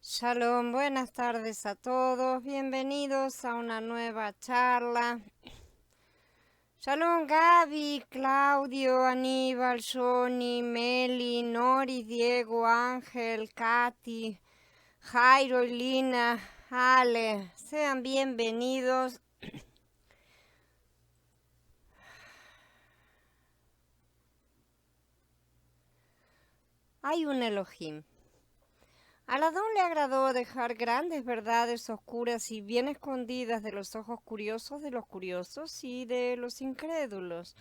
Shalom, buenas tardes a todos, bienvenidos a una nueva charla. Shalom Gaby, Claudio, Aníbal, Johnny, Meli, Nori, Diego, Ángel, Katy, Jairo y Lina, Ale, sean bienvenidos. Hay un Elohim. Al Adón le agradó dejar grandes verdades oscuras y bien escondidas de los ojos curiosos de los curiosos y de los incrédulos.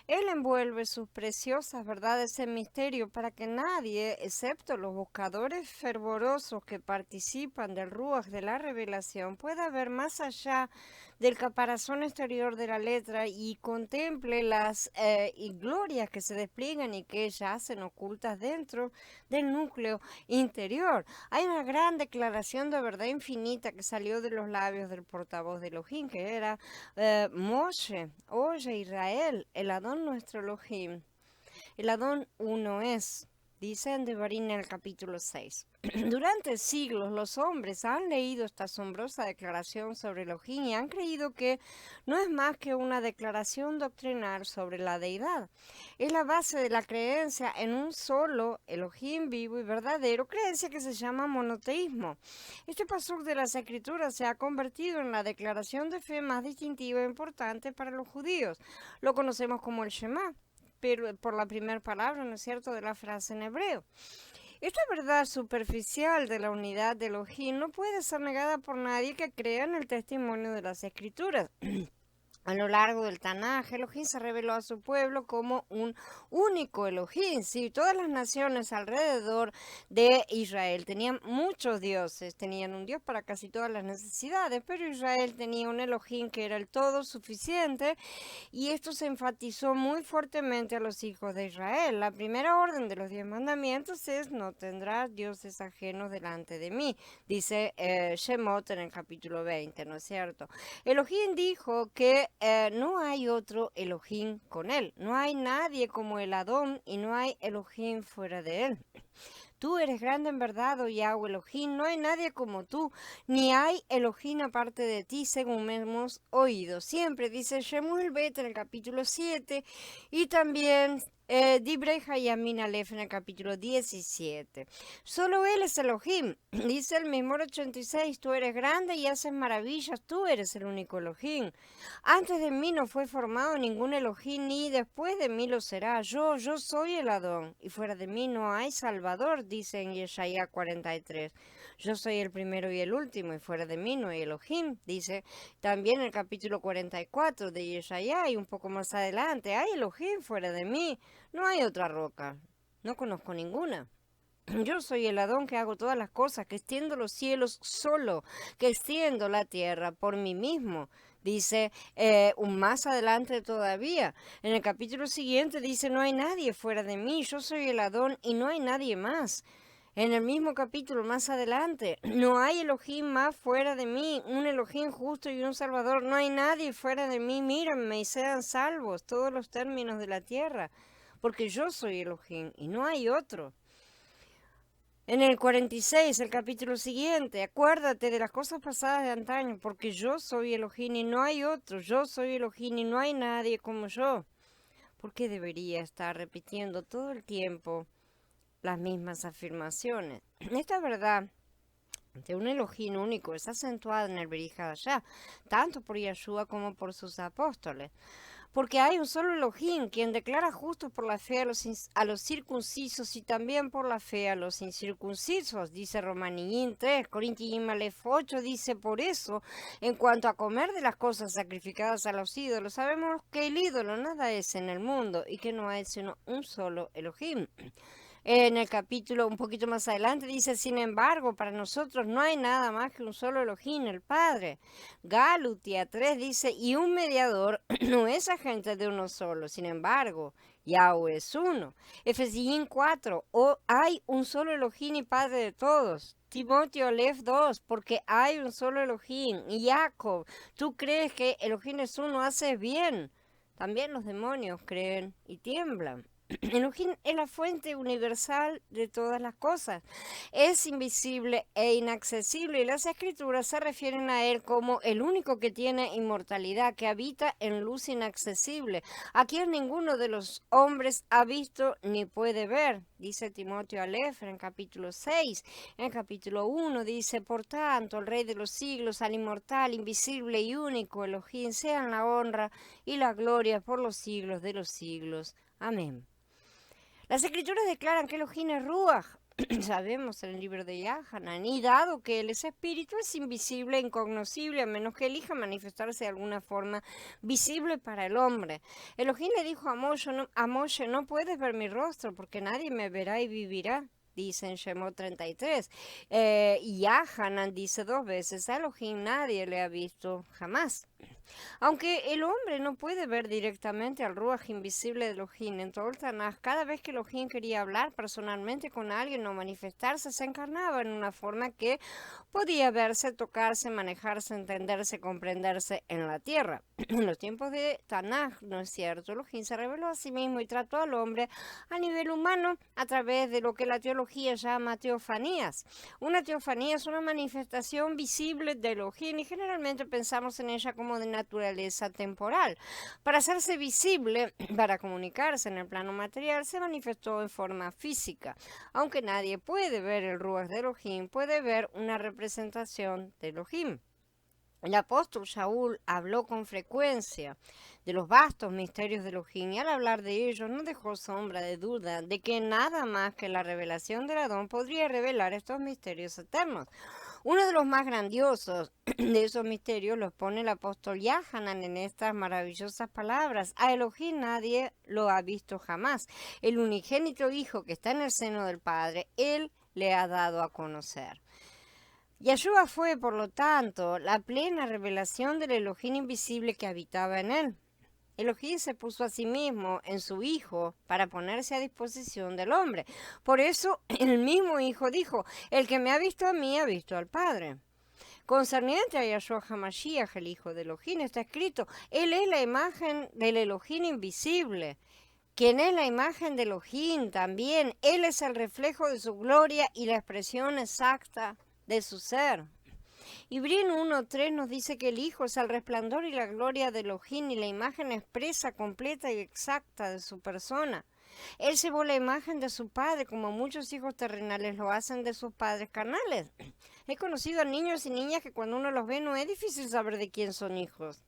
Él envuelve sus preciosas verdades en misterio para que nadie, excepto los buscadores fervorosos que participan del Ruach de la revelación, pueda ver más allá del caparazón exterior de la letra y contemple las glorias que se despliegan y que yacen ocultas dentro del núcleo interior. Hay una gran declaración de verdad infinita que salió de los labios del portavoz de Elohim, que era Moshe, oye Israel, el Adón nuestro Elohim, el Adón uno es. Dice en Devarim en el capítulo 6. Durante siglos los hombres han leído esta asombrosa declaración sobre Elohim y han creído que no es más que una declaración doctrinal sobre la deidad. Es la base de la creencia en un solo Elohim vivo y verdadero, creencia que se llama monoteísmo. Este pasuk de las Escrituras se ha convertido en la declaración de fe más distintiva e importante para los judíos. Lo conocemos como el Shema, pero por la primera palabra, ¿no es cierto?, de la frase en hebreo. Esta verdad superficial de la unidad de Elohim no puede ser negada por nadie que crea en el testimonio de las Escrituras. A lo largo del Tanaj, Elohim se reveló a su pueblo como un único Elohim. Sí, todas las naciones alrededor de Israel tenían muchos dioses, tenían un dios para casi todas las necesidades, pero Israel tenía un Elohim que era el todo suficiente y esto se enfatizó muy fuertemente a los hijos de Israel. La primera orden de los 10 mandamientos es: no tendrás dioses ajenos delante de mí, dice Shemot en el capítulo 20, ¿no es cierto? Elohim dijo que no hay otro Elohim con él, no hay nadie como el Adón y no hay Elohim fuera de él. Tú eres grande en verdad, oh Yahweh Elohim, no hay nadie como tú, ni hay Elohim aparte de ti, según hemos oído. Siempre dice Shemuel Bet en el capítulo 7 y también Dibrei Hayamin Aleph en el capítulo 17. Solo Él es Elohim. Dice el mismo 86, tú eres grande y haces maravillas, tú eres el único Elohim. Antes de mí no fue formado ningún Elohim, ni después de mí lo será. Yo soy el Adón, y fuera de mí no hay Salvador, dice en Yeshaya 43. Yo soy el primero y el último, y fuera de mí no hay Elohim, dice también en el capítulo 44 de Yeshaya, y un poco más adelante, hay Elohim fuera de mí, no hay otra roca, no conozco ninguna. Yo soy el Adón que hago todas las cosas, que extiendo los cielos solo, que extiendo la tierra por mí mismo. Dice un más adelante todavía. En el capítulo siguiente dice, no hay nadie fuera de mí, yo soy el Adón y no hay nadie más. En el mismo capítulo más adelante, no hay Elohim más fuera de mí, un Elohim justo y un Salvador, no hay nadie fuera de mí, mírenme y sean salvos todos los términos de la tierra, porque yo soy Elohim y no hay otro. En el 46, el capítulo siguiente, acuérdate de las cosas pasadas de antaño, porque yo soy Elohim y no hay otro, yo soy Elohim y no hay nadie como yo. ¿Por qué debería estar repitiendo todo el tiempo las mismas afirmaciones? Esta verdad de un Elohim único es acentuada en el Berihá, tanto por Yeshua como por sus apóstoles. Porque hay un solo Elohim, quien declara justos por la fe a los circuncisos y también por la fe a los incircuncisos, dice Romanín 3, Corintios 8 dice, por eso, en cuanto a comer de las cosas sacrificadas a los ídolos, sabemos que el ídolo nada es en el mundo y que no hay sino un solo Elohim. En el capítulo un poquito más adelante dice, sin embargo, para nosotros no hay nada más que un solo Elohim, el Padre. Galutia 3 dice, y un mediador no es agente de uno solo, sin embargo, Yahweh es uno. Efesín 4, hay un solo Elohim y Padre de todos. Timoteo Lef 2, porque hay un solo Elohim. Y Jacob, tú crees que Elohim es uno, haces bien. También los demonios creen y tiemblan. Elohim es la fuente universal de todas las cosas. Es invisible e inaccesible y las escrituras se refieren a él como el único que tiene inmortalidad, que habita en luz inaccesible, a quien ninguno de los hombres ha visto ni puede ver. Dice Timoteo Aleph en capítulo 6. En capítulo 1 dice, por tanto, el Rey de los siglos, al inmortal, invisible y único Elohim, sean la honra y la gloria por los siglos de los siglos. Amén. Las escrituras declaran que Elohim es Ruach, sabemos en el libro de Yahanan, y dado que él es espíritu, es invisible e incognoscible, a menos que elija manifestarse de alguna forma visible para el hombre. Elohim le dijo a Moshe, no puedes ver mi rostro, porque nadie me verá y vivirá. Dice en Shemot 33. Y Yahanan dice 2 veces, a Elohim nadie le ha visto jamás. Aunque el hombre no puede ver directamente al Ruach invisible de Elohim en todo el Tanaj, cada vez que Elohim quería hablar personalmente con alguien o manifestarse, se encarnaba en una forma que podía verse, tocarse, manejarse, entenderse, comprenderse en la tierra. En los tiempos de Tanaj, ¿no es cierto? Elohim se reveló a sí mismo y trató al hombre a nivel humano a través de lo que la teología llama teofanías. Una teofanía es una manifestación visible de Elohim y generalmente pensamos en ella como de naturaleza temporal. Para hacerse visible, para comunicarse en el plano material, se manifestó en forma física. Aunque nadie puede ver el Ruach de Elohim, puede ver una representación de Elohim. El apóstol Shaul habló con frecuencia de los vastos misterios de Elohim y al hablar de ellos no dejó sombra de duda de que nada más que la revelación del Adón podría revelar estos misterios eternos. Uno de los más grandiosos de esos misterios los pone el apóstol Yahanan en estas maravillosas palabras. A Elohim nadie lo ha visto jamás. El unigénito Hijo que está en el seno del Padre, Él le ha dado a conocer. Yeshua fue, por lo tanto, la plena revelación del Elohim invisible que habitaba en él. Elohim se puso a sí mismo en su Hijo para ponerse a disposición del hombre. Por eso el mismo Hijo dijo, el que me ha visto a mí ha visto al Padre. Concerniente a Yahshua HaMashiach, el Hijo de Elohim, está escrito, Él es la imagen del Elohim invisible. Quien es la imagen de Elohim también, Él es el reflejo de su gloria y la expresión exacta de su ser. Hebreo 1:3 nos dice que el Hijo es el resplandor y la gloria de Elohim y la imagen expresa, completa y exacta de su persona. Él llevó la imagen de su padre, como muchos hijos terrenales lo hacen de sus padres carnales. He conocido a niños y niñas que cuando uno los ve no es difícil saber de quién son hijos.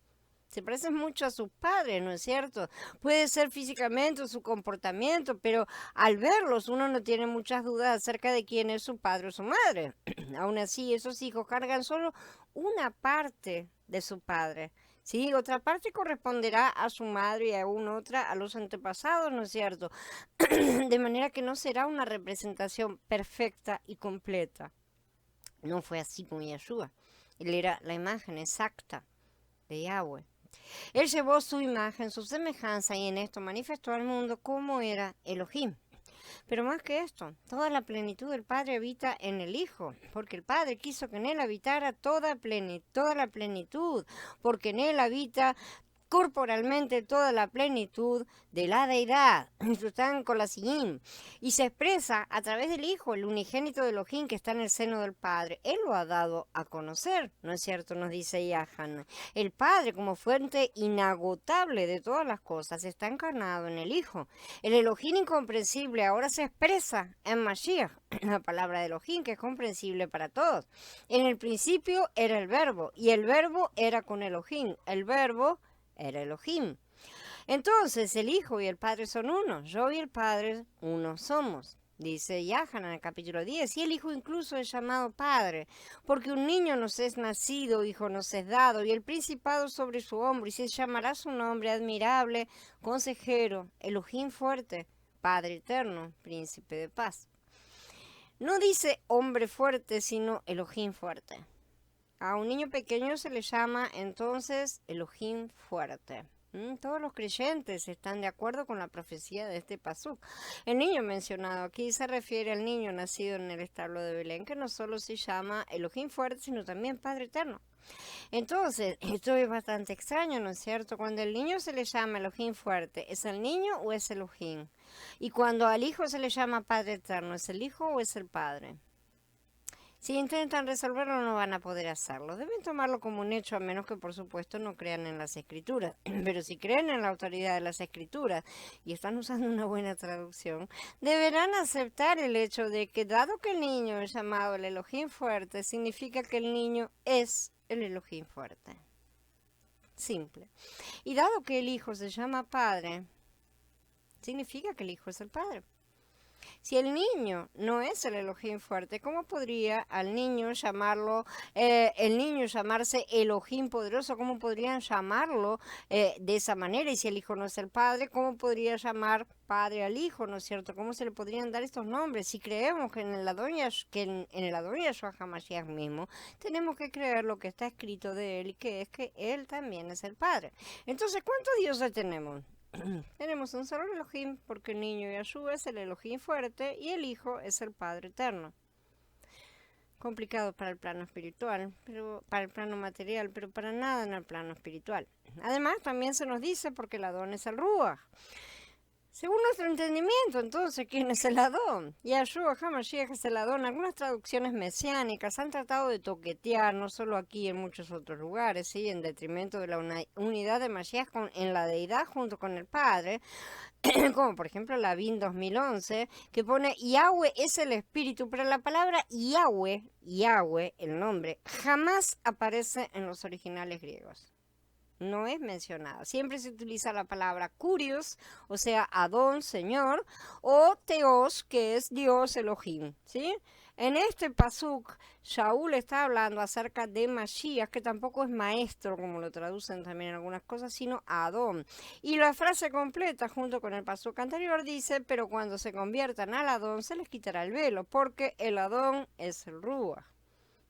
Se parecen mucho a sus padres, ¿no es cierto? Puede ser físicamente o su comportamiento, pero al verlos uno no tiene muchas dudas acerca de quién es su padre o su madre. Aún así, esos hijos cargan solo una parte de su padre. Sí, otra parte corresponderá a su madre y aún otra a los antepasados, ¿no es cierto? De manera que no será una representación perfecta y completa. No fue así con Yeshua. Él era la imagen exacta de Yahweh. Él llevó su imagen, su semejanza y en esto manifestó al mundo cómo era Elohim. Pero más que esto, toda la plenitud del Padre habita en el Hijo, porque el Padre quiso que en él habitara toda la plenitud, porque en él habita corporalmente toda la plenitud de la deidad, y se expresa a través del Hijo, el unigénito de Elohim que está en el seno del Padre. Él lo ha dado a conocer, ¿no es cierto? Nos dice Yahanan. El Padre, como fuente inagotable de todas las cosas, está encarnado en el Hijo. El Elohim incomprensible ahora se expresa en Mashiach, la palabra de Elohim que es comprensible para todos. En el principio era el Verbo, y el Verbo era con Elohim. El Verbo era Elohim. Entonces el Hijo y el Padre son uno. Yo y el Padre uno somos. Dice Yahanan en el capítulo 10. Y el Hijo incluso es llamado Padre, porque un niño nos es nacido, hijo nos es dado, y el principado sobre su hombro, y se llamará su nombre admirable, consejero, Elohim fuerte, Padre eterno, príncipe de paz. No dice hombre fuerte, sino Elohim fuerte. A un niño pequeño se le llama entonces Elohim fuerte. Todos los creyentes están de acuerdo con la profecía de este pasuk. El niño mencionado aquí se refiere al niño nacido en el establo de Belén, que no solo se llama Elohim fuerte, sino también Padre eterno. Entonces, esto es bastante extraño, ¿no es cierto? Cuando al niño se le llama Elohim fuerte, ¿es el niño o es Elohim? Y cuando al hijo se le llama Padre eterno, ¿es el hijo o es el padre? Si intentan resolverlo no van a poder hacerlo. Deben tomarlo como un hecho, a menos que por supuesto no crean en las escrituras. Pero si creen en la autoridad de las escrituras y están usando una buena traducción, deberán aceptar el hecho de que dado que el niño es llamado el Elohim fuerte, significa que el niño es el Elohim fuerte. Simple. Y dado que el hijo se llama padre, significa que el hijo es el padre. Si el niño no es el Elohim fuerte, ¿cómo podría al niño llamarlo, el niño llamarse Elohim poderoso? ¿Cómo podrían llamarlo de esa manera? Y si el hijo no es el padre, ¿cómo podría llamar padre al hijo? ¿No es cierto? ¿Cómo se le podrían dar estos nombres? Si creemos que en el Adón Yahshua HaMashiach mismo, tenemos que creer lo que está escrito de él y que es que él también es el padre. Entonces, ¿cuántos dioses tenemos? Tenemos un solo Elohim porque el niño Yahshua es el Elohim fuerte y el hijo es el Padre eterno. Complicado para el plano espiritual, pero para el plano material, pero para nada en el plano espiritual. Además, también se nos dice porque el Adón es el Ruach. Según nuestro entendimiento, entonces, ¿quién es el Adón? Yahshua HaMashiach es el Adón. Algunas traducciones mesiánicas han tratado de toquetear, no solo aquí, en muchos otros lugares, ¿sí? En detrimento de la unidad de Mashiach en la deidad junto con el Padre, como por ejemplo la BIN 2011, que pone Yahweh es el espíritu, pero la palabra Yahweh, el nombre, jamás aparece en los originales griegos. No es mencionada. Siempre se utiliza la palabra Kurios, o sea, Adón, Señor, o Teos, que es Dios Elohim, ¿sí? En este pasuk, Shaul está hablando acerca de Mashiach, que tampoco es maestro, como lo traducen también en algunas cosas, sino Adón. Y la frase completa, junto con el pasuk anterior, dice, pero cuando se conviertan al Adón, se les quitará el velo, porque el Adón es el Ruach.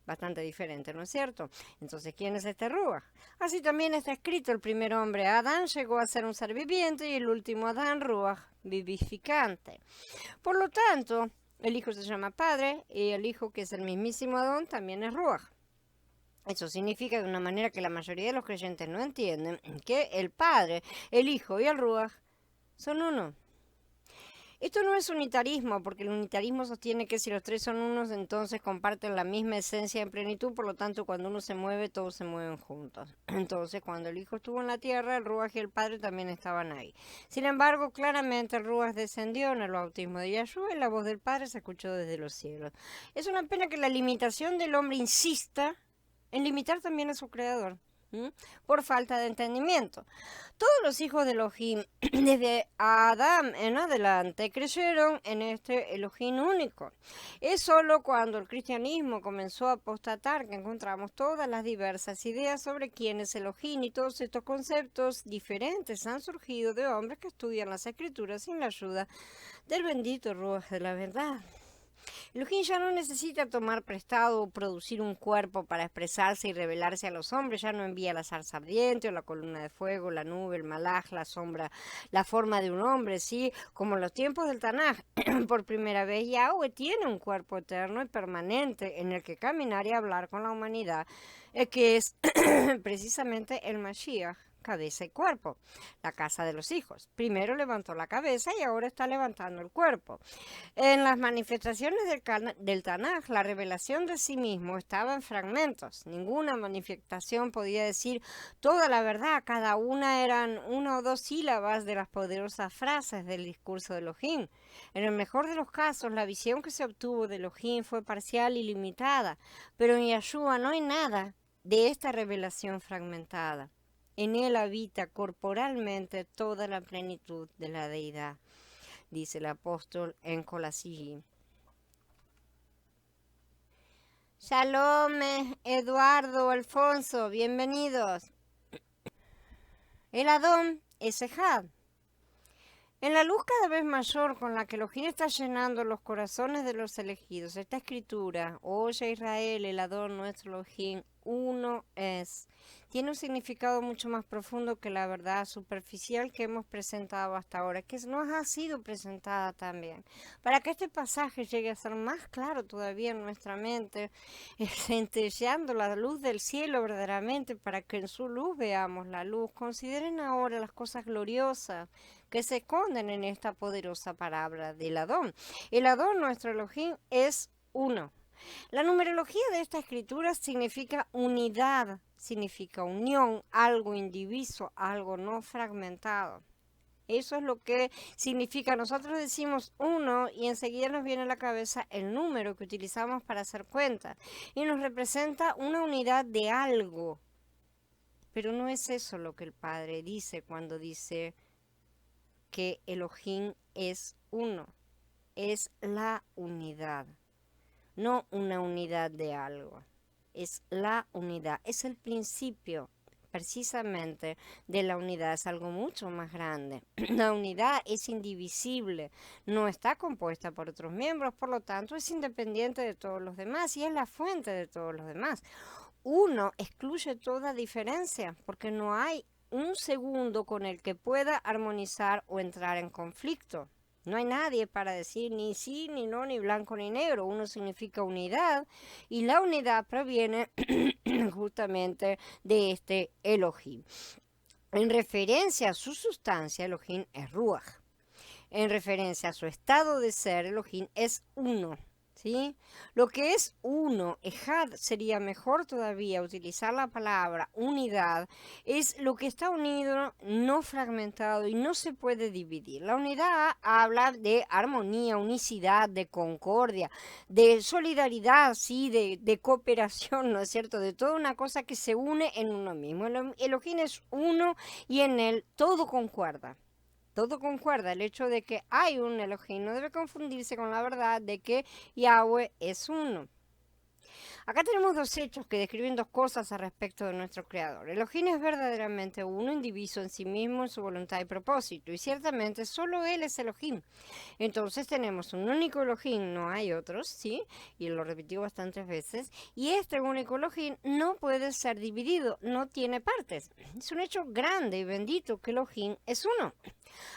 Bastante diferente, ¿no es cierto? Entonces, ¿quién es este Ruach? Así también está escrito, el primer hombre, Adán, llegó a ser un ser viviente y el último Adán, Ruach, vivificante. Por lo tanto, el hijo se llama padre y el hijo, que es el mismísimo Adón, también es Ruach. Eso significa de una manera que la mayoría de los creyentes no entienden que el padre, el hijo y el Ruach son uno. Esto no es unitarismo, porque el unitarismo sostiene que si los tres son unos, entonces comparten la misma esencia en plenitud, por lo tanto, cuando uno se mueve, todos se mueven juntos. Entonces, cuando el Hijo estuvo en la tierra, el Ruach y el Padre también estaban ahí. Sin embargo, claramente el Ruach descendió en el bautismo de Yahshua y la voz del Padre se escuchó desde los cielos. Es una pena que la limitación del hombre insista en limitar también a su Creador. Por falta de entendimiento. Todos los hijos de Elohim, desde Adán en adelante, creyeron en este Elohim único. Es solo cuando el cristianismo comenzó a apostatar que encontramos todas las diversas ideas sobre quién es Elohim, y todos estos conceptos diferentes han surgido de hombres que estudian las escrituras sin la ayuda del bendito Ruach de la verdad. Elohim ya no necesita tomar prestado o producir un cuerpo para expresarse y revelarse a los hombres. Ya no envía la zarza ardiente o la columna de fuego, la nube, el malaj, la sombra, la forma de un hombre, ¿sí? Como en los tiempos del Tanaj. Por primera vez Yahweh tiene un cuerpo eterno y permanente en el que caminar y hablar con la humanidad, que es precisamente el Mashiach. Cabeza y cuerpo, la casa de los hijos. Primero levantó la cabeza y ahora está levantando el cuerpo. En las manifestaciones del Tanaj, la revelación de sí mismo estaba en fragmentos. Ninguna manifestación podía decir toda la verdad. Cada una eran una o dos sílabas de las poderosas frases del discurso de Elohim. En el mejor de los casos, la visión que se obtuvo de Elohim fue parcial y limitada, pero en Yahshua no hay nada de esta revelación fragmentada. En él habita corporalmente toda la plenitud de la deidad, dice el apóstol en Colasí. Shalom, Eduardo, Alfonso, bienvenidos. El Adón es Ejad. En la luz cada vez mayor con la que Elohim está llenando los corazones de los elegidos, esta escritura, oye Israel, el Adón nuestro Elohim, uno es. Tiene un significado mucho más profundo que la verdad superficial que hemos presentado hasta ahora, que nos ha sido presentada también. Para que este pasaje llegue a ser más claro todavía en nuestra mente, centelleando la luz del cielo verdaderamente, para que en su luz veamos la luz. Consideren ahora las cosas gloriosas que se esconden en esta poderosa palabra del Adón. El Adón, nuestro Elohim, es uno. La numerología de esta escritura significa unidad, significa unión, algo indiviso, algo no fragmentado. Eso es lo que significa. Nosotros decimos uno y enseguida nos viene a la cabeza el número que utilizamos para hacer cuentas y nos representa una unidad de algo. Pero no es eso lo que el Padre dice cuando dice que Elohim es uno, es la unidad. No una unidad de algo, es la unidad, es el principio precisamente de la unidad, es algo mucho más grande. La unidad es indivisible, no está compuesta por otros miembros, por lo tanto es independiente de todos los demás y es la fuente de todos los demás. Uno excluye toda diferencia porque no hay un segundo con el que pueda armonizar o entrar en conflicto. No hay nadie para decir ni sí, ni no, ni blanco, ni negro. Uno significa unidad y la unidad proviene justamente de este Elohim. En referencia a su sustancia, Elohim es Ruach. En referencia a su estado de ser, Elohim es uno. ¿Sí? Lo que es uno, ejad, sería mejor todavía utilizar la palabra unidad, es lo que está unido, no fragmentado y no se puede dividir. La unidad habla de armonía, unicidad, de concordia, de solidaridad, sí, de cooperación, ¿no es cierto? De toda una cosa que se une en uno mismo. El Elohim es uno y en él todo concuerda. Todo concuerda. El hecho de que hay un Elohim no debe confundirse con la verdad de que Yahweh es uno. Acá tenemos dos hechos que describen dos cosas al respecto de nuestro Creador. Elohim es verdaderamente uno, indiviso en sí mismo, en su voluntad y propósito, y ciertamente solo Él es Elohim. Entonces tenemos un único Elohim, no hay otros, ¿sí? Y lo repitió bastantes veces, y este único Elohim no puede ser dividido, no tiene partes. Es un hecho grande y bendito que Elohim es uno.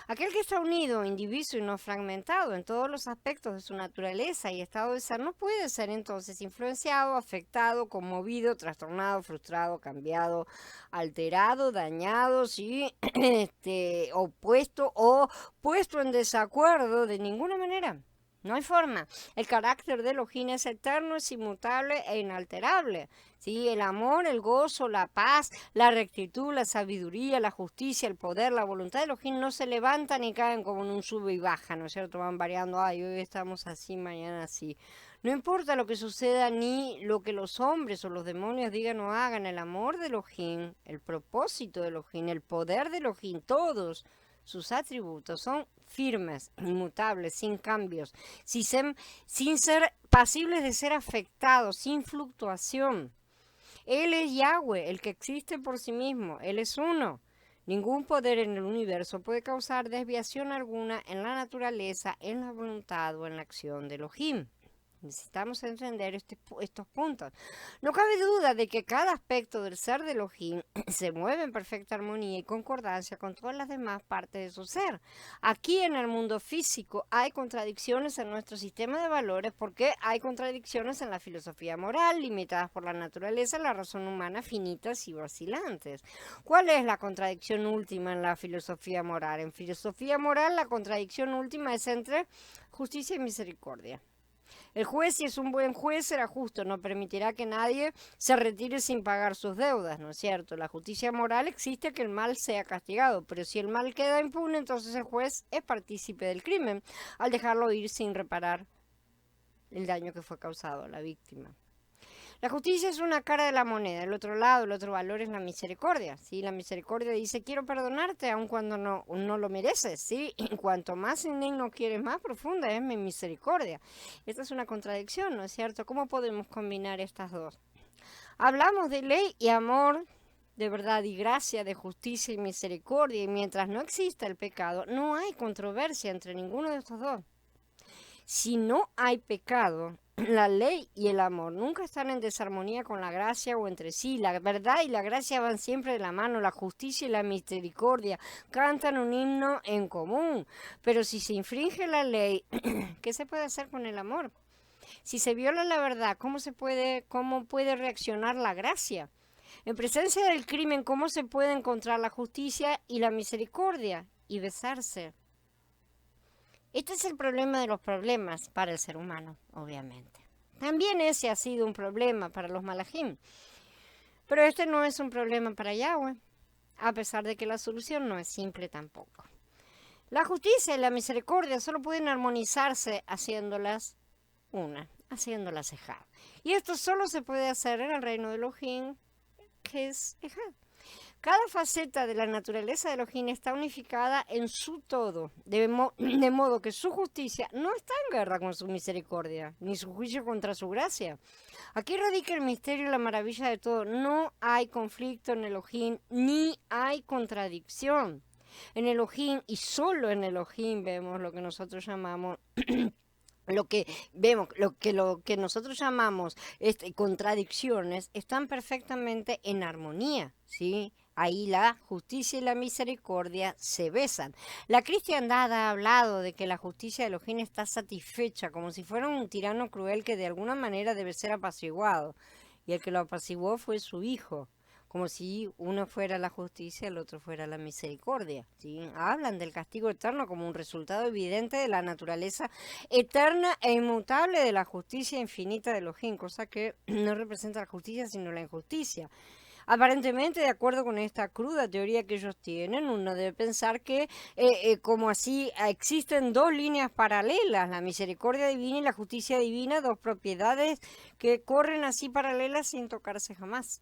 Aquel que está unido, indiviso y no fragmentado en todos los aspectos de su naturaleza y estado de ser no puede ser entonces influenciado, afectado, conmovido, trastornado, frustrado, cambiado, alterado, dañado, ¿sí? Opuesto o puesto en desacuerdo de ninguna manera. No hay forma. El carácter de Elohim es eterno, es inmutable e inalterable. ¿Sí? El amor, el gozo, la paz, la rectitud, la sabiduría, la justicia, el poder, la voluntad de Elohim no se levantan ni caen como en un sube y baja, ¿no es cierto? Van variando, ay, hoy estamos así, mañana así. No importa lo que suceda ni lo que los hombres o los demonios digan o hagan, el amor de Elohim, el propósito de Elohim, el poder de Elohim, todos sus atributos son firmes, inmutables, sin cambios, sin ser pasibles de ser afectados, sin fluctuación. Él es Yahweh, el que existe por sí mismo, Él es uno. Ningún poder en el universo puede causar desviación alguna en la naturaleza, en la voluntad o en la acción de Elohim. Necesitamos entender estos puntos. No cabe duda de que cada aspecto del ser de Elohim se mueve en perfecta armonía y concordancia con todas las demás partes de su ser. Aquí en el mundo físico hay contradicciones en nuestro sistema de valores porque hay contradicciones en la filosofía moral, limitadas por la naturaleza, la razón humana, finitas y vacilantes. ¿Cuál es la contradicción última en la filosofía moral? En filosofía moral la contradicción última es entre justicia y misericordia. El juez, si es un buen juez, será justo, no permitirá que nadie se retire sin pagar sus deudas, ¿no es cierto? La justicia moral existe que el mal sea castigado, pero si el mal queda impune, entonces el juez es partícipe del crimen, al dejarlo ir sin reparar el daño que fue causado a la víctima. La justicia es una cara de la moneda, el otro lado, el otro valor es la misericordia, ¿sí? La misericordia dice, quiero perdonarte aun cuando no lo mereces, ¿sí? Y cuanto más indigno quieres, más profunda es mi misericordia. Esta es una contradicción, ¿no es cierto? ¿Cómo podemos combinar estas dos? Hablamos de ley y amor, de verdad y gracia, de justicia y misericordia, y mientras no exista el pecado, no hay controversia entre ninguno de estos dos. Si no hay pecado, la ley y el amor nunca están en desarmonía con la gracia o entre sí. La verdad y la gracia van siempre de la mano. La justicia y la misericordia cantan un himno en común. Pero si se infringe la ley, ¿qué se puede hacer con el amor? Si se viola la verdad, cómo puede reaccionar la gracia? En presencia del crimen, ¿cómo se puede encontrar la justicia y la misericordia? Y besarse. Este es el problema de los problemas para el ser humano, obviamente. También ese ha sido un problema para los malajim. Pero este no es un problema para Yahweh, a pesar de que la solución no es simple tampoco. La justicia y la misericordia solo pueden armonizarse haciéndolas haciéndolas ejad. Y esto solo se puede hacer en el reino de Elohim, que es ejad. Cada faceta de la naturaleza de Elohim está unificada en su todo, de modo que su justicia no está en guerra con su misericordia, ni su juicio contra su gracia. Aquí radica el misterio y la maravilla de todo. No hay conflicto en Elohim, ni hay contradicción. En Elohim y solo en Elohim vemos lo que nosotros llamamos lo que nosotros llamamos contradicciones están perfectamente en armonía, ¿sí? Ahí la justicia y la misericordia se besan. La cristiandad ha hablado de que la justicia de Elohim está satisfecha, como si fuera un tirano cruel que de alguna manera debe ser apaciguado. Y el que lo apaciguó fue su hijo, como si uno fuera la justicia y el otro fuera la misericordia, ¿sí? Hablan del castigo eterno como un resultado evidente de la naturaleza eterna e inmutable de la justicia infinita de Elohim, cosa que no representa la justicia sino la injusticia. Aparentemente, de acuerdo con esta cruda teoría que ellos tienen, uno debe pensar que como así existen dos líneas paralelas, la misericordia divina y la justicia divina, dos propiedades que corren así paralelas sin tocarse jamás.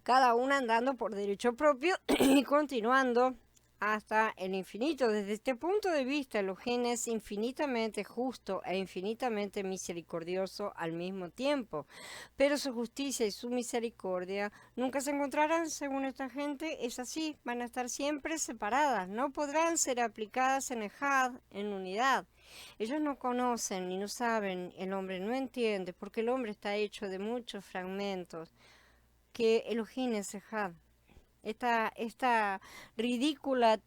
Cada una andando por derecho propio y continuando hasta el infinito. Desde este punto de vista, Elohim es infinitamente justo e infinitamente misericordioso al mismo tiempo. Pero su justicia y su misericordia nunca se encontrarán, según esta gente, es así, van a estar siempre separadas, no podrán ser aplicadas en ejad, en unidad. Ellos no conocen ni no saben, el hombre no entiende, porque el hombre está hecho de muchos fragmentos, que Elohim es ejad. Esta ridícula,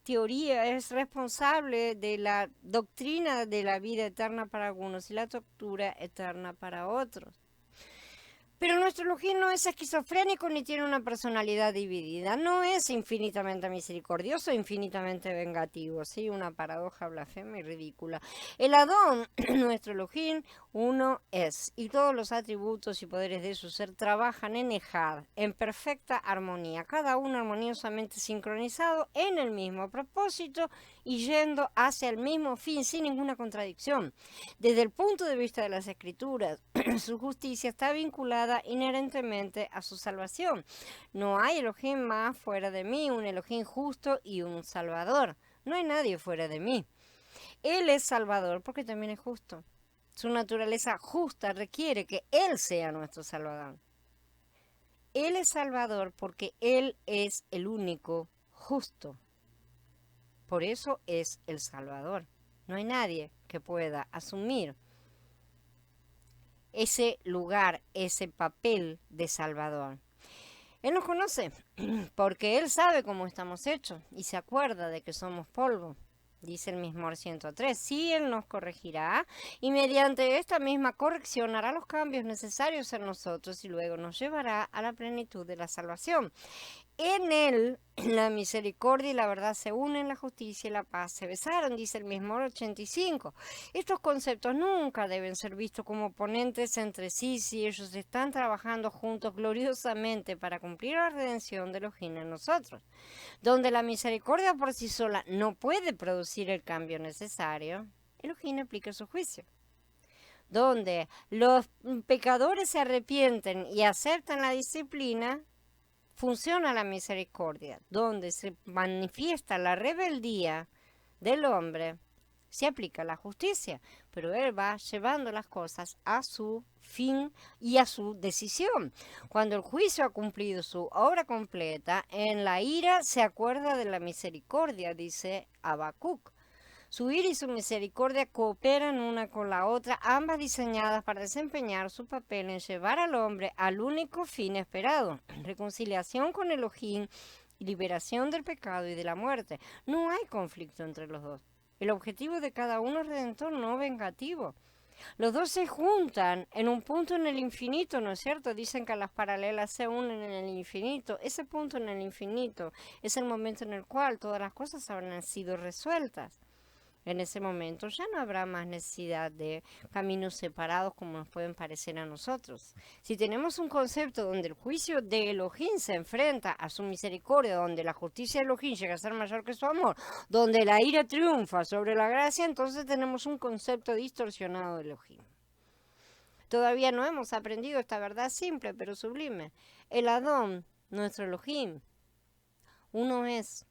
teoría es responsable de la doctrina de la vida eterna para algunos y la tortura eterna para otros. Pero nuestro Elohim no es esquizofrénico ni tiene una personalidad dividida. No es infinitamente misericordioso, infinitamente vengativo. ¿Sí? Una paradoja blasfema y ridícula. El Adón, nuestro Elohim, uno es. Y todos los atributos y poderes de su ser trabajan en ejad, en perfecta armonía. Cada uno armoniosamente sincronizado en el mismo propósito y yendo hacia el mismo fin sin ninguna contradicción. Desde el punto de vista de las Escrituras, su justicia está vinculada inherentemente a su salvación. No hay Elohim más fuera de mí, un Elohim justo y un Salvador. No hay nadie fuera de mí. Él es Salvador porque también es justo. Su naturaleza justa requiere que Él sea nuestro Salvador. Él es Salvador porque Él es el único justo. Por eso es el Salvador. No hay nadie que pueda asumir ese lugar, ese papel de Salvador. Él nos conoce porque Él sabe cómo estamos hechos y se acuerda de que somos polvo. Dice el Mizmor 103, sí, Él nos corregirá y mediante esta misma corrección hará los cambios necesarios en nosotros y luego nos llevará a la plenitud de la salvación. En Él la misericordia y la verdad se unen, la justicia y la paz se besaron, dice el Mizmor 85. Estos conceptos nunca deben ser vistos como oponentes entre sí si ellos están trabajando juntos gloriosamente para cumplir la redención de Elohim en nosotros. Donde la misericordia por sí sola no puede producir el cambio necesario, Elohim aplica su juicio. Donde los pecadores se arrepienten y aceptan la disciplina, funciona la misericordia. Donde se manifiesta la rebeldía del hombre, se aplica la justicia, pero él va llevando las cosas a su fin y a su decisión. Cuando el juicio ha cumplido su obra completa, en la ira se acuerda de la misericordia, dice Habacuc. Su ira y su misericordia cooperan una con la otra, ambas diseñadas para desempeñar su papel en llevar al hombre al único fin esperado, reconciliación con Elohim y liberación del pecado y de la muerte. No hay conflicto entre los dos. El objetivo de cada uno es redentor, no vengativo. Los dos se juntan en un punto en el infinito, ¿no es cierto? Dicen que las paralelas se unen en el infinito. Ese punto en el infinito es el momento en el cual todas las cosas habrán sido resueltas. En ese momento ya no habrá más necesidad de caminos separados como nos pueden parecer a nosotros. Si tenemos un concepto donde el juicio de Elohim se enfrenta a su misericordia, donde la justicia de Elohim llega a ser mayor que su amor, donde la ira triunfa sobre la gracia, entonces tenemos un concepto distorsionado de Elohim. Todavía no hemos aprendido esta verdad simple pero sublime. El Adón, nuestro Elohim, uno es.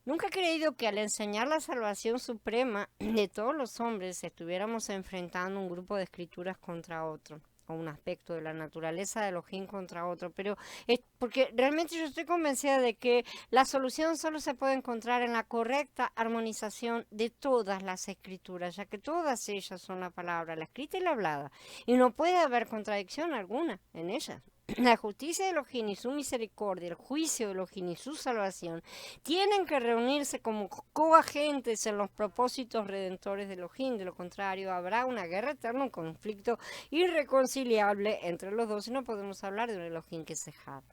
Nunca he creído que al enseñar la salvación suprema de todos los hombres estuviéramos enfrentando un grupo de escrituras contra otro, o un aspecto de la naturaleza de Elohim contra otro, pero es porque realmente yo estoy convencida de que la solución solo se puede encontrar en la correcta armonización de todas las escrituras, ya que todas ellas son la palabra, la escrita y la hablada, y no puede haber contradicción alguna en ellas. La justicia de Elohim y su misericordia, el juicio de Elohim y su salvación, tienen que reunirse como coagentes en los propósitos redentores de Elohim. De lo contrario, habrá una guerra eterna, un conflicto irreconciliable entre los dos y no podemos hablar de un Elohim que se jade.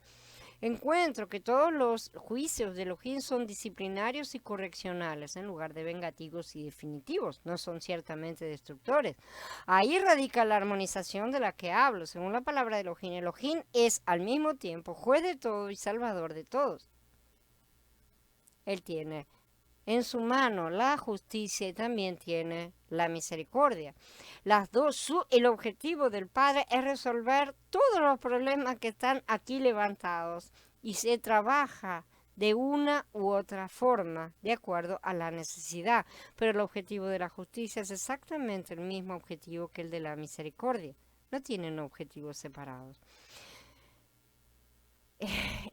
Encuentro que todos los juicios de Elohim son disciplinarios y correccionales en lugar de vengativos y definitivos, no son ciertamente destructores. Ahí radica la armonización de la que hablo. Según la palabra de Elohim, Elohim es al mismo tiempo juez de todo y salvador de todos. Él tiene en su mano la justicia y también tiene la misericordia. Las dos, el objetivo del Padre es resolver todos los problemas que están aquí levantados y se trabaja de una u otra forma, de acuerdo a la necesidad. Pero el objetivo de la justicia es exactamente el mismo objetivo que el de la misericordia. No tienen objetivos separados.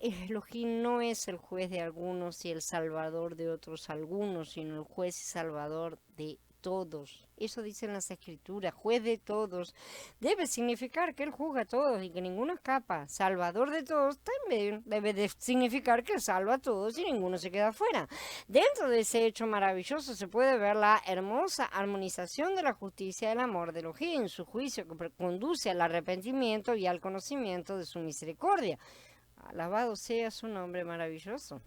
Elohim no es el juez de algunos y el salvador de otros algunos, sino el juez y salvador de todos. Eso dicen las escrituras, juez de todos. Debe significar que él juzga a todos y que ninguno escapa. Salvador de todos también debe de significar que él salva a todos y ninguno se queda fuera. Dentro de ese hecho maravilloso se puede ver la hermosa armonización de la justicia y el amor de Elohim, su juicio que conduce al arrepentimiento y al conocimiento de su misericordia. Alabado sea su nombre maravilloso.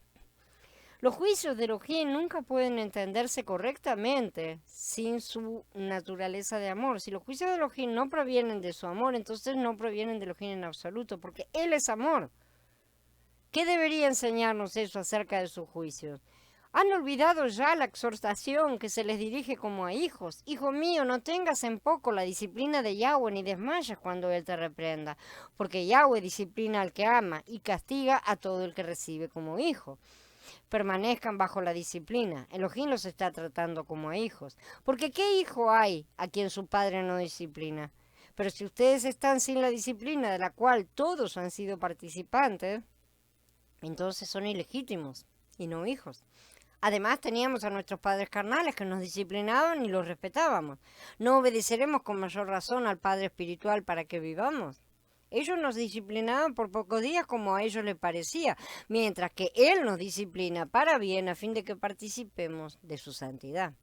Los juicios de Elohim nunca pueden entenderse correctamente sin su naturaleza de amor. Si los juicios de Elohim no provienen de su amor, entonces no provienen de Elohim en absoluto, porque Él es amor. ¿Qué debería enseñarnos eso acerca de sus juicios? Han olvidado ya la exhortación que se les dirige como a hijos. Hijo mío, no tengas en poco la disciplina de Yahweh ni desmayes cuando Él te reprenda, porque Yahweh disciplina al que ama y castiga a todo el que recibe como hijo. Permanezcan bajo la disciplina. Elohim los está tratando como a hijos. Porque ¿qué hijo hay a quien su padre no disciplina? Pero si ustedes están sin la disciplina de la cual todos han sido participantes, entonces son ilegítimos y no hijos. Además teníamos a nuestros padres carnales que nos disciplinaban y los respetábamos. ¿No obedeceremos con mayor razón al Padre Espiritual para que vivamos? Ellos nos disciplinaban por pocos días como a ellos les parecía, mientras que Él nos disciplina para bien a fin de que participemos de su santidad.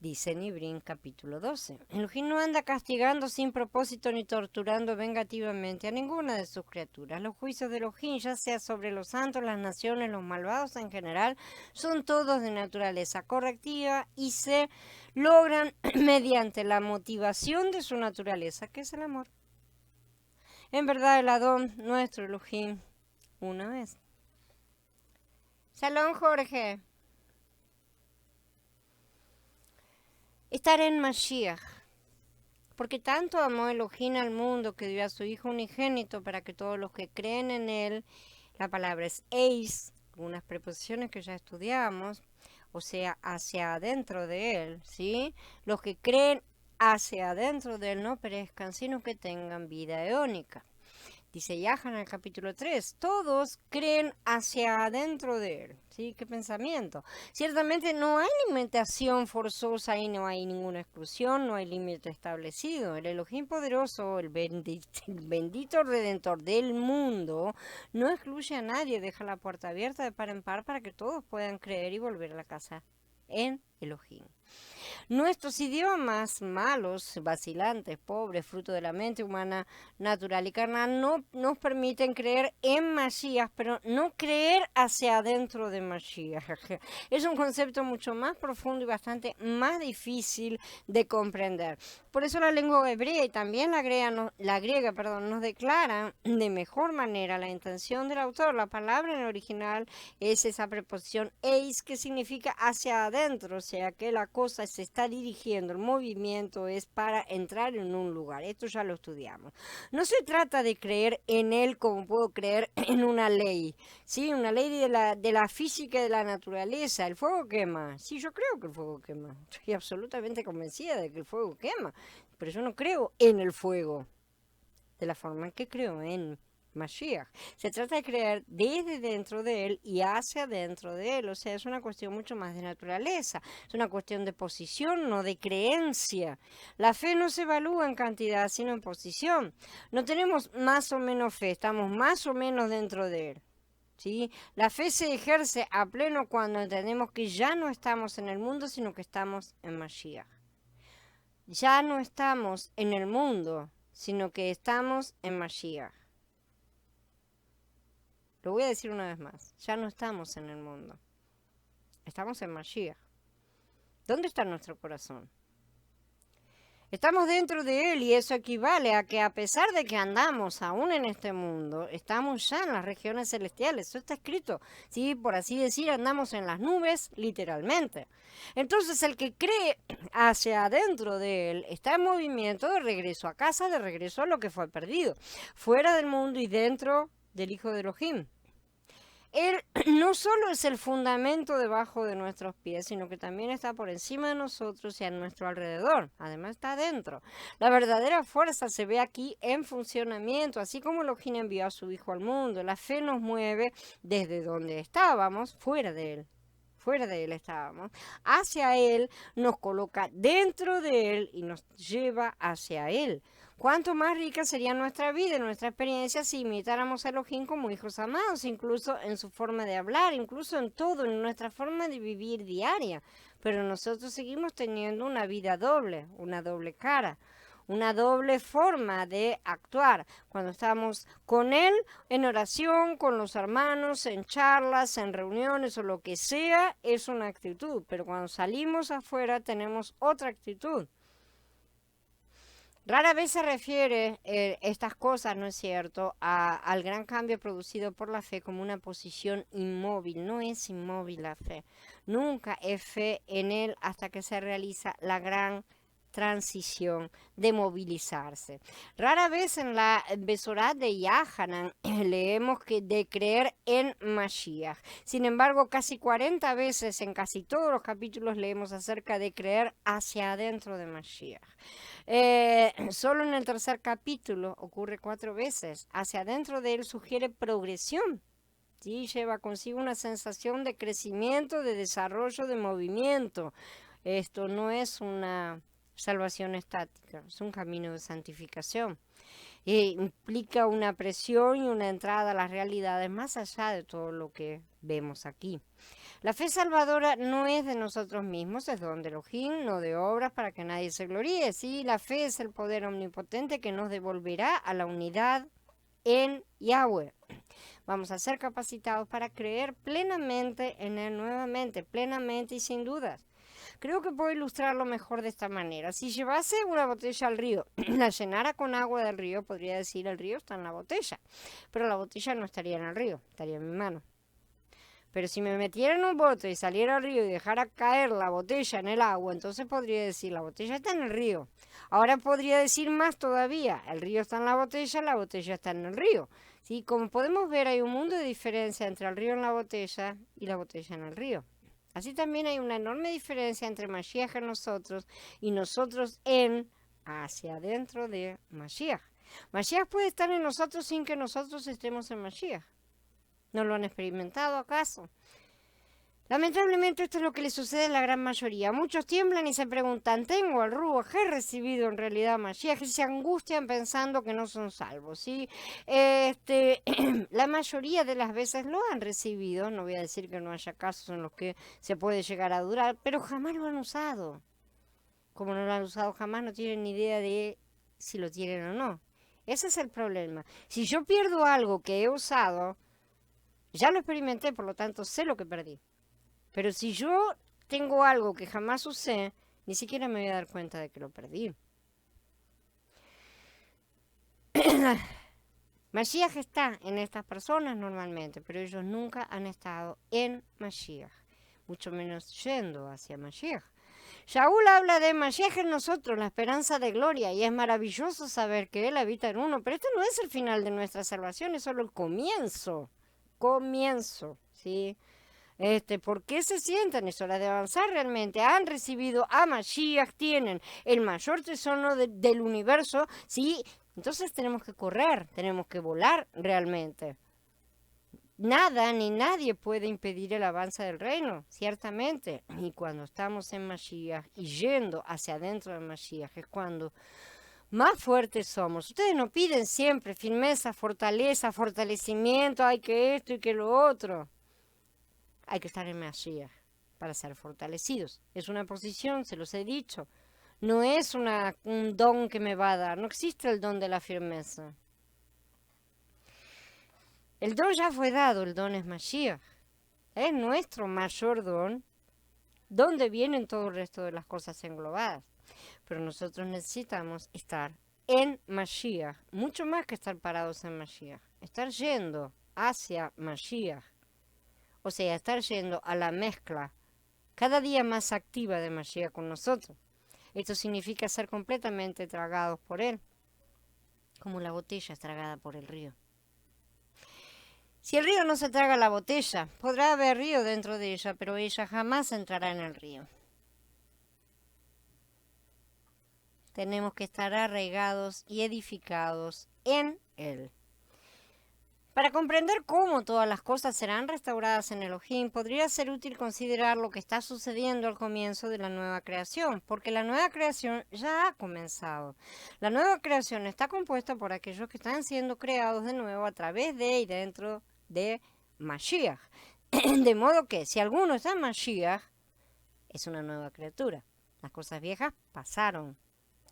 Dice Nibrín capítulo 12. Elohim no anda castigando sin propósito ni torturando vengativamente a ninguna de sus criaturas. Los juicios de Elohim, ya sea sobre los santos, las naciones, los malvados en general, son todos de naturaleza correctiva y se logran mediante la motivación de su naturaleza, que es el amor. En verdad el Adón, nuestro Elohim, uno es. Shalom, Jorge. Estar en Mashiach, porque tanto amó Elohim al mundo que dio a su Hijo unigénito para que todos los que creen en Él, la palabra es eis, unas preposiciones que ya estudiamos, o sea, hacia adentro de Él, ¿sí? Los que creen hacia adentro de Él no perezcan, sino que tengan vida eónica. Dice Yahan en el capítulo 3, todos creen hacia adentro de él. ¿Sí? ¿Qué pensamiento? Ciertamente no hay limitación forzosa y no hay ninguna exclusión, no hay límite establecido. El Elohim poderoso, el bendito redentor del mundo, no excluye a nadie, deja la puerta abierta de par en par para que todos puedan creer y volver a la casa en Elohim. Nuestros idiomas malos, vacilantes, pobres, fruto de la mente humana natural y carnal, no nos permiten creer en Mashiach, pero no creer hacia adentro de Mashiach. Es un concepto mucho más profundo y bastante más difícil de comprender. Por eso la lengua hebrea y también la griega, nos declaran de mejor manera la intención del autor. La palabra en el original es esa preposición eis, que significa hacia adentro, o sea que la cosa se está dirigiendo, el movimiento es para entrar en un lugar. Esto ya lo estudiamos. No se trata de creer en él como puedo creer en una ley, ¿sí? Una ley de la física y de la naturaleza. ¿El fuego quema? Sí, yo creo que el fuego quema. Estoy absolutamente convencida de que el fuego quema, pero yo no creo en el fuego de la forma en que creo en Mashiach. Se trata de creer desde dentro de él y hacia dentro de él. O sea, es una cuestión mucho más de naturaleza. Es una cuestión de posición, no de creencia. La fe no se evalúa en cantidad, sino en posición. No tenemos más o menos fe, estamos más o menos dentro de él. ¿Sí? La fe se ejerce a pleno cuando entendemos que ya no estamos en el mundo, sino que estamos en Mashiach. Ya no estamos en el mundo, sino que estamos en Mashiach. Lo voy a decir una vez más, ya no estamos en el mundo, estamos en Mashiach. ¿Dónde está nuestro corazón? Estamos dentro de él y eso equivale a que a pesar de que andamos aún en este mundo, estamos ya en las regiones celestiales. Eso está escrito, ¿sí? Por así decir, andamos en las nubes, literalmente. Entonces el que cree hacia adentro de él está en movimiento de regreso a casa, de regreso a lo que fue perdido, fuera del mundo y dentro del Hijo de Elohim. Él no solo es el fundamento debajo de nuestros pies, sino que también está por encima de nosotros y a nuestro alrededor. Además está adentro. La verdadera fuerza se ve aquí en funcionamiento, así como Elohim envió a su Hijo al mundo. La fe nos mueve desde donde estábamos, fuera de él. Fuera de él estábamos, hacia él, nos coloca dentro de él y nos lleva hacia él. Cuánto más rica sería nuestra vida y nuestra experiencia si imitáramos a Elohim como hijos amados, incluso en su forma de hablar, incluso en todo, en nuestra forma de vivir diaria. Pero nosotros seguimos teniendo una vida doble, una doble cara, una doble forma de actuar. Cuando estamos con Él en oración, con los hermanos, en charlas, en reuniones o lo que sea, es una actitud. Pero cuando salimos afuera tenemos otra actitud. Rara vez se refiere estas cosas, ¿no es cierto?, al gran cambio producido por la fe como una posición inmóvil. No es inmóvil la fe. Nunca es fe en Él hasta que se realiza la gran transición de movilizarse. Rara vez en la Besorá de Yahanan leemos que de creer en Mashiach. Sin embargo, casi 40 veces en casi todos los capítulos leemos acerca de creer hacia adentro de Mashiach. Solo en el tercer capítulo ocurre 4 veces. Hacia adentro de él sugiere progresión. ¿Sí? Lleva consigo una sensación de crecimiento, de desarrollo, de movimiento. Esto no es una salvación estática, es un camino de santificación. Implica una presión y una entrada a las realidades más allá de todo lo que vemos aquí. La fe salvadora no es de nosotros mismos, es don de Elohim, no de obras para que nadie se gloríe. Sí, la fe es el poder omnipotente que nos devolverá a la unidad en Yahweh. Vamos a ser capacitados para creer plenamente en Él nuevamente, plenamente y sin dudas. Creo que puedo ilustrarlo mejor de esta manera. Si llevase una botella al río, la llenara con agua del río, podría decir el río está en la botella, pero la botella no estaría en el río, estaría en mi mano. Pero si me metiera en un bote y saliera al río y dejara caer la botella en el agua, entonces podría decir, la botella está en el río. Ahora podría decir más todavía, el río está en la botella está en el río. ¿Sí? Como podemos ver, hay un mundo de diferencia entre el río en la botella y la botella en el río. Así también hay una enorme diferencia entre Mashiach en nosotros y nosotros en hacia adentro de Mashiach. Mashiach puede estar en nosotros sin que nosotros estemos en Mashiach. ¿No lo han experimentado acaso? Lamentablemente esto es lo que le sucede a la gran mayoría. Muchos tiemblan y se preguntan, ¿tengo al Ruach? ¿He recibido en realidad a Mashiach? Y se angustian pensando que no son salvos, ¿sí? La mayoría de las veces lo han recibido. No voy a decir que no haya casos en los que se puede llegar a durar, pero jamás lo han usado. Como no lo han usado jamás, no tienen ni idea de si lo tienen o no. Ese es el problema. Si yo pierdo algo que he usado, ya lo experimenté, por lo tanto sé lo que perdí. Pero si yo tengo algo que jamás usé, ni siquiera me voy a dar cuenta de que lo perdí. Mashiach está en estas personas normalmente, pero ellos nunca han estado en Mashiach, mucho menos yendo hacia Mashiach. Shaul habla de Mashiach en nosotros, la esperanza de gloria, y es maravilloso saber que Él habita en uno, pero este no es el final de nuestra salvación, es solo el comienzo, ¿sí? ¿Por qué se sientan? Es hora de avanzar realmente. Han recibido a Mashiach, tienen el mayor tesoro del universo, ¿sí? Entonces tenemos que correr, tenemos que volar realmente. Nada ni nadie puede impedir el avance del reino, ciertamente. Y cuando estamos en Mashiach y yendo hacia adentro de Mashiach es cuando más fuertes somos. Ustedes nos piden siempre firmeza, fortaleza, fortalecimiento, hay que esto y que lo otro. Hay que estar en Mashiach para ser fortalecidos. Es una posición, se los he dicho. No es un don que me va a dar. No existe el don de la firmeza. El don ya fue dado, el don es Mashiach. Es nuestro mayor don, donde vienen todo el resto de las cosas englobadas. Pero nosotros necesitamos estar en Mashiach, mucho más que estar parados en Mashiach. Estar yendo hacia Mashiach. O sea, estar yendo a la mezcla cada día más activa de Mashiach con nosotros. Esto significa ser completamente tragados por Él, como la botella es tragada por el río. Si el río no se traga la botella, podrá haber río dentro de ella, pero ella jamás entrará en el río. Tenemos que estar arraigados y edificados en Él. Para comprender cómo todas las cosas serán restauradas en Elohim, podría ser útil considerar lo que está sucediendo al comienzo de la nueva creación, porque la nueva creación ya ha comenzado. La nueva creación está compuesta por aquellos que están siendo creados de nuevo a través de y dentro de Mashiach. De modo que si alguno está en Mashiach, es una nueva criatura. Las cosas viejas pasaron.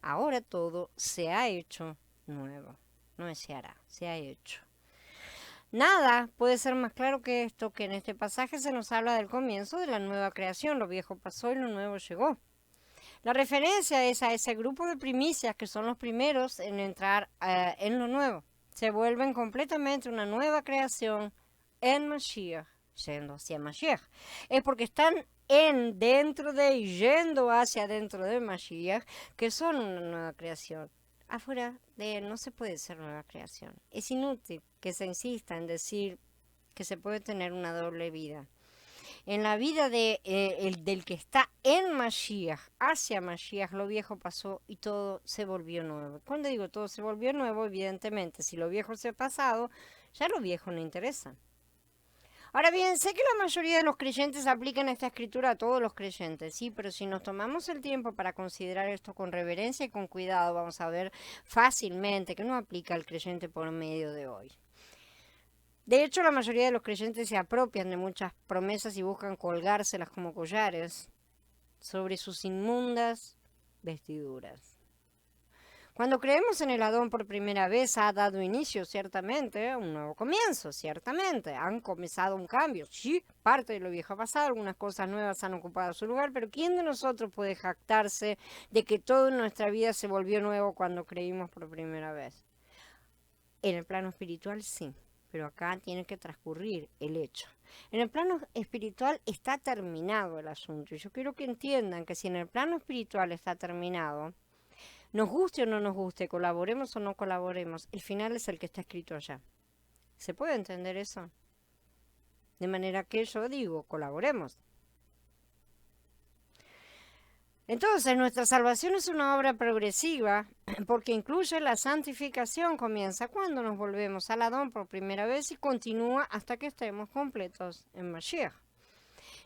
Ahora todo se ha hecho nuevo. No se hará, se ha hecho. Nada puede ser más claro que esto, que en este pasaje se nos habla del comienzo de la nueva creación. Lo viejo pasó y lo nuevo llegó. La referencia es a ese grupo de primicias que son los primeros en entrar en lo nuevo. Se vuelven completamente una nueva creación en Mashiach, yendo hacia Mashiach. Es porque están dentro de y yendo hacia dentro de Mashiach que son una nueva creación. Afuera de él no se puede ser nueva creación. Es inútil que se insista en decir que se puede tener una doble vida. En la vida del que está en Mashiach, hacia Mashiach, lo viejo pasó y todo se volvió nuevo. Cuando digo todo se volvió nuevo, evidentemente, si lo viejo se ha pasado, ya lo viejo no interesa. Ahora bien, sé que la mayoría de los creyentes aplican esta escritura a todos los creyentes, sí, pero si nos tomamos el tiempo para considerar esto con reverencia y con cuidado, vamos a ver fácilmente que no aplica al creyente por medio de hoy. De hecho, la mayoría de los creyentes se apropian de muchas promesas y buscan colgárselas como collares sobre sus inmundas vestiduras. Cuando creemos en el Adón por primera vez, ha dado inicio, ciertamente, un nuevo comienzo, ciertamente. Han comenzado un cambio. Sí, parte de lo viejo ha pasado, algunas cosas nuevas han ocupado su lugar, pero ¿quién de nosotros puede jactarse de que todo en nuestra vida se volvió nuevo cuando creímos por primera vez? En el plano espiritual, sí, pero acá tiene que transcurrir el hecho. En el plano espiritual está terminado el asunto, y yo quiero que entiendan que si en el plano espiritual está terminado, nos guste o no nos guste, colaboremos o no colaboremos, el final es el que está escrito allá. ¿Se puede entender eso? De manera que yo digo, colaboremos. Entonces, nuestra salvación es una obra progresiva porque incluye la santificación. Comienza cuando nos volvemos al Adón por primera vez y continúa hasta que estemos completos en Mashiach.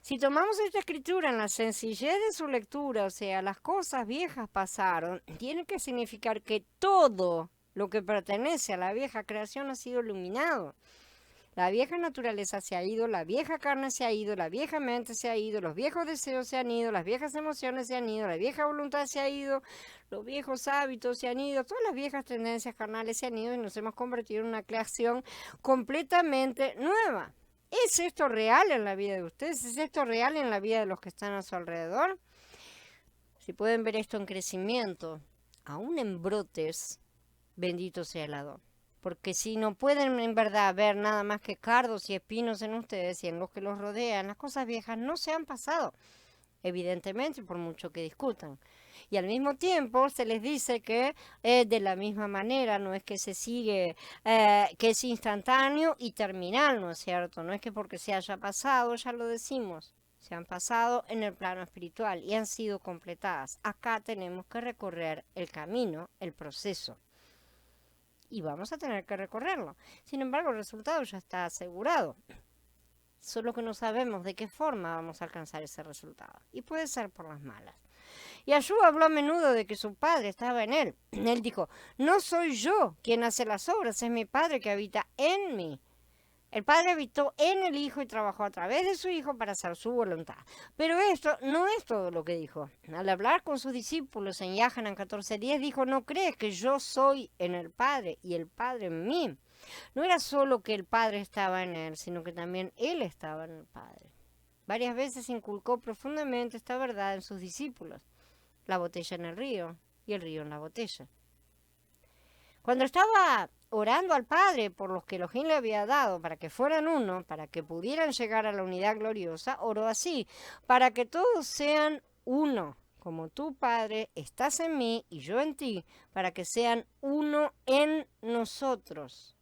Si tomamos esta escritura en la sencillez de su lectura, o sea, las cosas viejas pasaron, tiene que significar que todo lo que pertenece a la vieja creación ha sido iluminado. La vieja naturaleza se ha ido, la vieja carne se ha ido, la vieja mente se ha ido, los viejos deseos se han ido, las viejas emociones se han ido, la vieja voluntad se ha ido, los viejos hábitos se han ido, todas las viejas tendencias carnales se han ido y nos hemos convertido en una creación completamente nueva. ¿Es esto real en la vida de ustedes? ¿Es esto real en la vida de los que están a su alrededor? Si pueden ver esto en crecimiento, aún en brotes, bendito sea el Adón. Porque si no pueden en verdad ver nada más que cardos y espinos en ustedes y en los que los rodean, las cosas viejas no se han pasado, evidentemente, por mucho que discutan. Y al mismo tiempo se les dice que de la misma manera, no es que se sigue, que es instantáneo y terminal, ¿no es cierto? No es que porque se haya pasado, ya lo decimos, se han pasado en el plano espiritual y han sido completadas. Acá tenemos que recorrer el camino, el proceso. Y vamos a tener que recorrerlo. Sin embargo, el resultado ya está asegurado. Solo que no sabemos de qué forma vamos a alcanzar ese resultado. Y puede ser por las malas. Yahshua habló a menudo de que su Padre estaba en él. Él dijo, no soy yo quien hace las obras, es mi Padre que habita en mí. El Padre habitó en el Hijo y trabajó a través de su Hijo para hacer su voluntad. Pero esto no es todo lo que dijo. Al hablar con sus discípulos en Yahanan 14:10 dijo, no crees que yo soy en el Padre y el Padre en mí. No era solo que el Padre estaba en él, sino que también él estaba en el Padre. Varias veces inculcó profundamente esta verdad en sus discípulos. La botella en el río y el río en la botella. Cuando estaba orando al Padre por los que Elohim le había dado para que fueran uno, para que pudieran llegar a la unidad gloriosa, oró así, para que todos sean uno, como tú, Padre, estás en mí y yo en ti, para que sean uno en nosotros.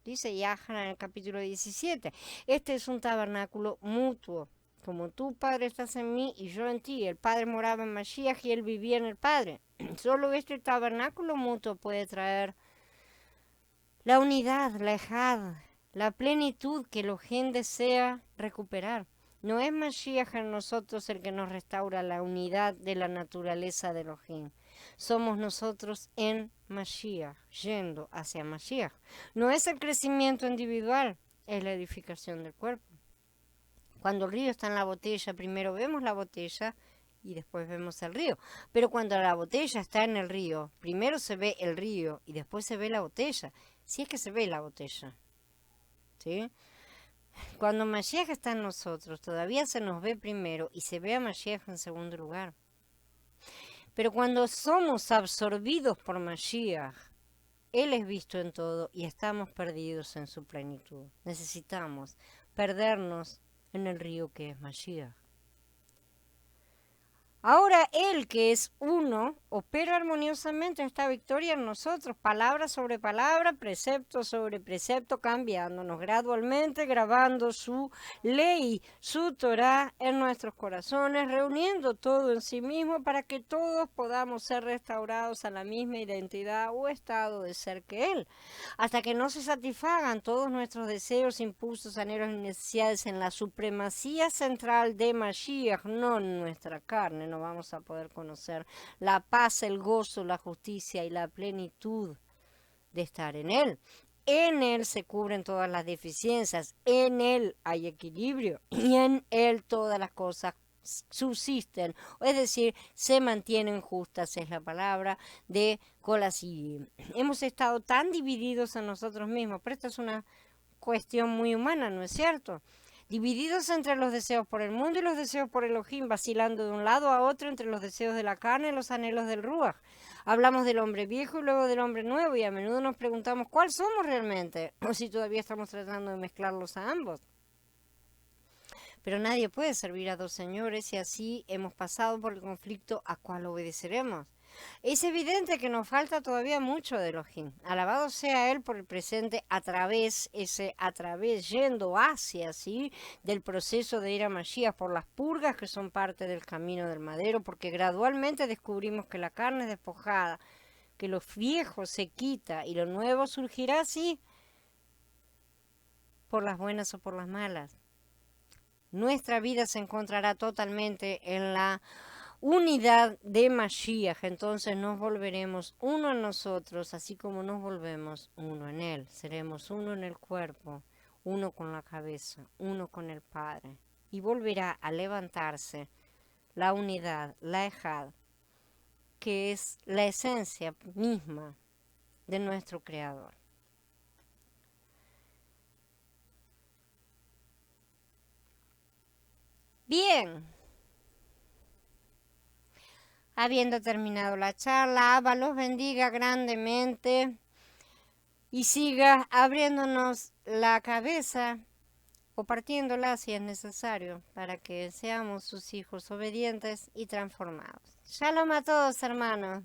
Dice Yahanan en el capítulo 17. Este es un tabernáculo mutuo. Como tú, Padre, estás en mí y yo en ti. El Padre moraba en Mashiach y él vivía en el Padre. Solo este tabernáculo mutuo puede traer la unidad, la ejad, la plenitud que Elohim desea recuperar. No es Mashiach en nosotros el que nos restaura la unidad de la naturaleza de Elohim. Somos nosotros en Mashiach, yendo hacia Mashiach. No es el crecimiento individual, es la edificación del cuerpo. Cuando el río está en la botella, primero vemos la botella y después vemos el río. Pero cuando la botella está en el río, primero se ve el río y después se ve la botella. Si es que se ve la botella. ¿Sí? Cuando Mashiach está en nosotros, todavía se nos ve primero y se ve a Mashiach en segundo lugar. Pero cuando somos absorbidos por Mashiach, Él es visto en todo y estamos perdidos en su plenitud. Necesitamos perdernos en el río que es Mashiach. Ahora Él, que es uno, opera armoniosamente esta victoria en nosotros, palabra sobre palabra, precepto sobre precepto, cambiándonos gradualmente, grabando su ley, su Torah en nuestros corazones, reuniendo todo en sí mismo para que todos podamos ser restaurados a la misma identidad o estado de ser que Él, hasta que no se satisfagan todos nuestros deseos, impulsos, anhelos y necesidades en la supremacía central de Mashiach, no en nuestra carne. No vamos a poder conocer la paz, el gozo, la justicia y la plenitud de estar en Él. En Él se cubren todas las deficiencias, en Él hay equilibrio y en Él todas las cosas subsisten, es decir, se mantienen justas, es la palabra de Colosí. Hemos estado tan divididos en nosotros mismos, pero esta es una cuestión muy humana, ¿no es cierto? Divididos entre los deseos por el mundo y los deseos por Elohim, vacilando de un lado a otro entre los deseos de la carne y los anhelos del Ruach. Hablamos del hombre viejo y luego del hombre nuevo y a menudo nos preguntamos cuál somos realmente, o si todavía estamos tratando de mezclarlos a ambos. Pero nadie puede servir a dos señores y así hemos pasado por el conflicto a cuál obedeceremos. Es evidente que nos falta todavía mucho de Elohim. Alabado sea Él por el presente a través, yendo hacia, ¿sí? Del proceso de ir a Mashiach, por las purgas que son parte del camino del madero, porque gradualmente descubrimos que la carne es despojada, que lo viejo se quita y lo nuevo surgirá, sí, por las buenas o por las malas. Nuestra vida se encontrará totalmente en la unidad de Mashiach, entonces nos volveremos uno en nosotros, así como nos volvemos uno en Él. Seremos uno en el cuerpo, uno con la cabeza, uno con el Padre. Y volverá a levantarse la unidad, la Ejad, que es la esencia misma de nuestro Creador. Bien. Habiendo terminado la charla, Abba los bendiga grandemente y siga abriéndonos la cabeza o partiéndola si es necesario para que seamos sus hijos obedientes y transformados. Shalom a todos, hermanos.